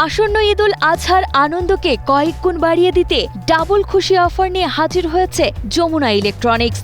আসন্ন ঈদুল আজহার আনন্দকে কয়েক গুণ বাড়িয়ে দিতে ডাবল খুশি অফার নিয়ে হাজির হয়েছে যমুনা ইলেকট্রনিক্স।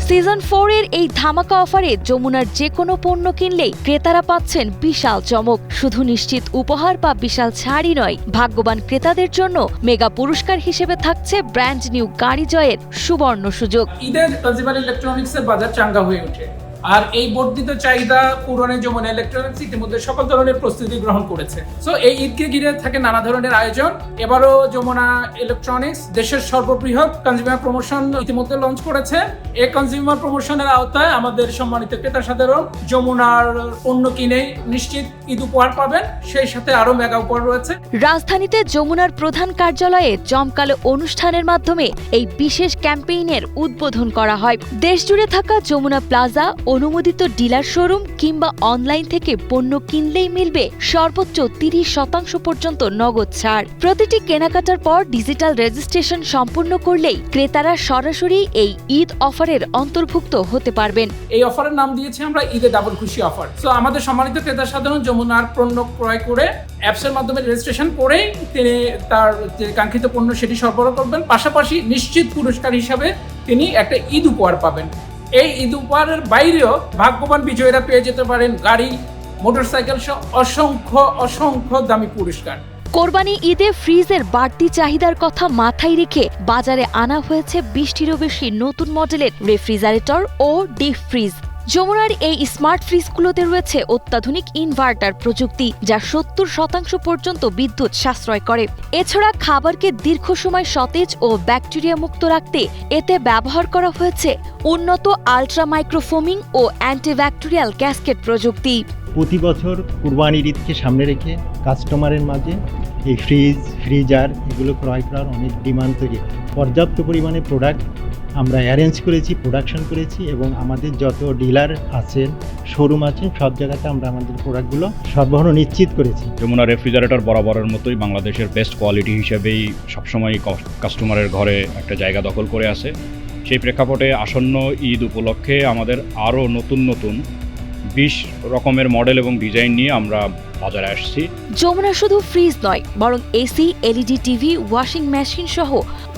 সিজন 4 এর এই ধামাকা অফারে যমুনার যে কোনো পণ্য কিনলেই ক্রেতারা পাচ্ছেন বিশাল চমক। শুধু নিশ্চিত উপহার বা বিশাল ছাড়ই নয়, ভাগ্যবান ক্রেতাদের জন্য মেগা পুরস্কার হিসেবে থাকছে ব্র্যান্ড নিউ গাড়ি জয়ের সুবর্ণ সুযোগ। ঈদের কনজিউমার ইলেকট্রনিক্সের বাজার চাঙ্গা হয়ে ওঠে, আর এই বর্ধিত চাহিদা পূরণে যমুনা ইলেকট্রনিক্স ইতিমধ্যে সকল ধরনের প্রস্তুতি গ্রহণ করেছে। সো এই ঈদকে ঘিরে থাকে নানা ধরনের আয়োজন। এবারও যমুনা ইলেকট্রনিক্স দেশের সর্ববৃহৎ কনজিউমার প্রমোশন ইতিমধ্যে লঞ্চ করেছে। এই কনজিউমার প্রমোশনের আওতায় আমাদের সম্মানিত ক্রেতা সাধারণ যমুনার পণ্য কিনে নিশ্চিত ঈদ উপহার পাবেন, সেই সাথে আরো মেগা উপহার রয়েছে। রাজধানীতে যমুনার প্রধান কার্যালয়ে জমকালো অনুষ্ঠানের মাধ্যমে এই বিশেষ ক্যাম্পেইনের উদ্বোধন করা হয়। দেশজুড়ে থাকা যমুনা প্লাজা, অনুমোদিত ডিলার শোরুম কিংবা অনলাইন থেকে পণ্য কিনলেই মিলবে সর্বোচ্চ 30% পর্যন্ত নগদ ছাড়। প্রতিটি কেনাকাটার পর ডিজিটাল রেজিস্ট্রেশন সম্পূর্ণ করলেই ক্রেতারা সরাসরি এই ঈদ অফারের অন্তর্ভুক্ত হতে পারবেন। এই অফারের নাম দিয়েছি আমরা ঈদে ডাবল খুশি অফার। সো আমাদের সম্মানিত ক্রেতা সাধারণ যমুনার পণ্য ক্রয় করে অ্যাপসের মাধ্যমে রেজিস্ট্রেশন করেই তিনি তার যে কাঙ্ক্ষিত পণ্য সেটি সরবরাহ করবেন, পাশাপাশি নিশ্চিত পুরস্কার হিসাবে তিনি একটা ঈদ উপহার পাবেন। এই ঈদ উপহারের বাইরেও ভাগ্যবান বিজয়ীরা পেয়ে যেতে পারেন গাড়ি, মোটরসাইকেল সহ অসংখ্য দামি পুরস্কার। কোরবানি ঈদে ফ্রিজের বাড়তি চাহিদার কথা মাথায় রেখে বাজারে আনা হয়েছে 20টিরও বেশি নতুন মডেলের রেফ্রিজারেটর ও ডিপ ফ্রিজ। যমুনার এই স্মার্ট ফ্রিজগুলোতে রয়েছে অত্যাধুনিক ইনভার্টার প্রযুক্তি, যা 70% পর্যন্ত বিদ্যুৎ সাশ্রয় করে। এছাড়া খাবারকে দীর্ঘ সময় সতেজ ও ব্যাকটেরিয়া মুক্ত রাখতে এতে ব্যবহার করা হয়েছে উন্নত আলট্রা মাইক্রোফোমিং ও অ্যান্টিব্যাকটেরিয়াল গ্যাসকেট প্রযুক্তি। প্রতি বছর কুরবানির ঈদকে সামনে রেখে কাস্টমারের মাঝে এই ফ্রিজার এগুলো ক্রয় করার অনেক ডিমান্ড তৈরি হয়। পর্যাপ্ত পরিমাণে প্রোডাক্ট আমরা অ্যারেঞ্জ করেছি, প্রোডাকশন করেছি এবং আমাদের যত ডিলার আছেন, শোরুম আছেন, সব জায়গাতে আমরা আমাদের প্রোডাক্টগুলো সরবরাহ নিশ্চিত করেছি। যমুনা রেফ্রিজারেটর বরাবরের মতোই বাংলাদেশের বেস্ট কোয়ালিটি হিসেবেই সবসময় কাস্টমারের ঘরে একটা জায়গা দখল করে আছে। সেই প্রেক্ষাপটে আসন্ন ঈদ উপলক্ষে আমাদের আরও নতুন 20 রকমের মডেল এবং ডিজাইন নিয়ে আমরা বাজারে আসছি। যমুনা শুধু ফ্রিজ নয়, বরং AC, LED TV, washing machine সহ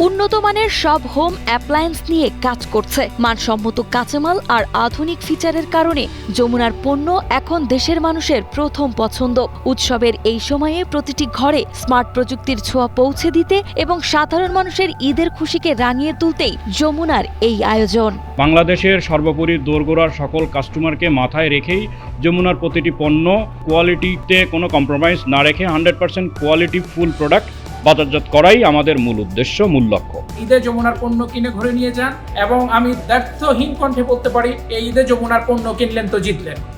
উন্নত মানের সব হোম অ্যাপ্লায়েন্স নিয়ে কাজ করছে। মানসম্মত কাঁচামাল আর আধুনিক ফিচারের কারণে যমুনার পণ্য এখন দেশের মানুষের প্রথম পছন্দ। উৎসবের এই সময়ে প্রতিটি ঘরে স্মার্ট প্রযুক্তির ছোঁয়া পৌঁছে দিতে এবং সাধারণ মানুষের ঈদের খুশিকে রাঙিয়ে তুলতেই যমুনার এই আয়োজন। বাংলাদেশের সর্বোপরি দোরগোড়ার সকল কাস্টমারকে মাথায় রেখেই যমুনার প্রতিটি পণ্য কোয়ালিটিতে কোনো কম্প্রোমাইজ না রেখে 100% কোয়ালিটি ফুল প্রোডাক্ট বাজারজাত করাই আমাদের মূল উদ্দেশ্য, মূল লক্ষ্য। ঈদে যমুনার পণ্য কিনে ঘরে নিয়ে যান এবং আমি ব্যর্থহীন কণ্ঠে বলতে পারি, এই ঈদে যমুনার পণ্য কিনলেন তো জিতলেন।